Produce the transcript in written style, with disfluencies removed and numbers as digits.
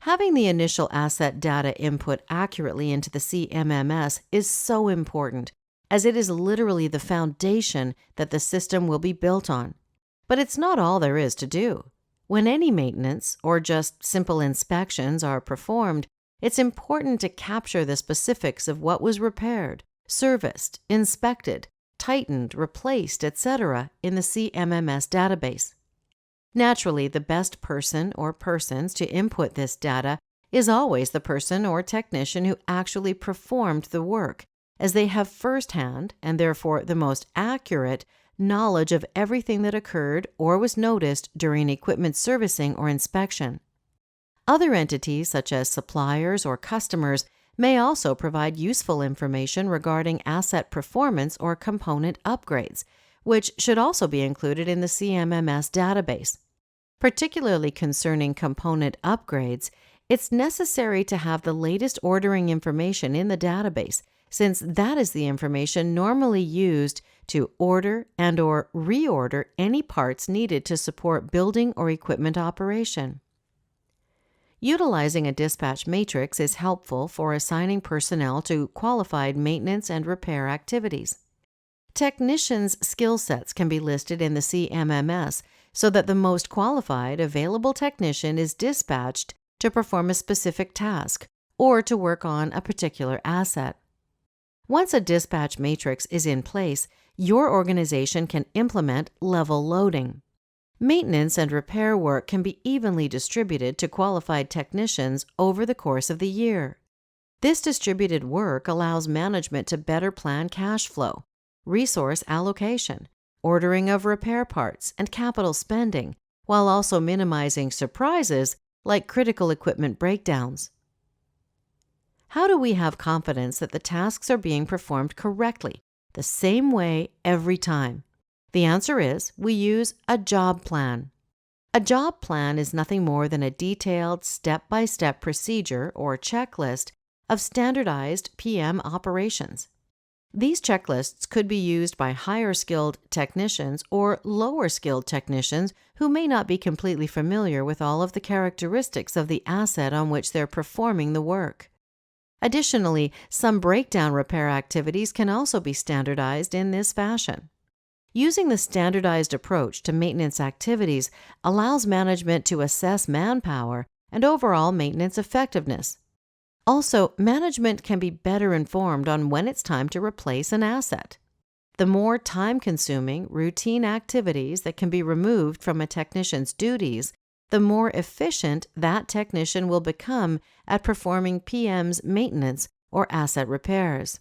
Having the initial asset data input accurately into the CMMS is so important, as it is literally the foundation that the system will be built on. But it's not all there is to do. When any maintenance or just simple inspections are performed, it's important to capture the specifics of what was repaired, serviced, inspected, tightened, replaced, etc. in the CMMS database. Naturally, the best person or persons to input this data is always the person or technician who actually performed the work, as they have firsthand, and therefore the most accurate, knowledge of everything that occurred or was noticed during equipment servicing or inspection. Other entities, such as suppliers or customers, may also provide useful information regarding asset performance or component upgrades, which should also be included in the CMMS database. Particularly concerning component upgrades, it's necessary to have the latest ordering information in the database, since that is the information normally used to order and/or reorder any parts needed to support building or equipment operation. Utilizing a dispatch matrix is helpful for assigning personnel to qualified maintenance and repair activities. Technicians' skill sets can be listed in the CMMS so that the most qualified available technician is dispatched to perform a specific task or to work on a particular asset. Once a dispatch matrix is in place, your organization can implement level loading. Maintenance and repair work can be evenly distributed to qualified technicians over the course of the year. This distributed work allows management to better plan cash flow, resource allocation, ordering of repair parts, and capital spending, while also minimizing surprises like critical equipment breakdowns. How do we have confidence that the tasks are being performed correctly, the same way every time? The answer is we use a job plan. A job plan is nothing more than a detailed step-by-step procedure or checklist of standardized PM operations. These checklists could be used by higher-skilled technicians or lower-skilled technicians who may not be completely familiar with all of the characteristics of the asset on which they're performing the work. Additionally, some breakdown repair activities can also be standardized in this fashion. Using the standardized approach to maintenance activities allows management to assess manpower and overall maintenance effectiveness. Also, management can be better informed on when it's time to replace an asset. The more time-consuming, routine activities that can be removed from a technician's duties, the more efficient that technician will become at performing PM's maintenance or asset repairs.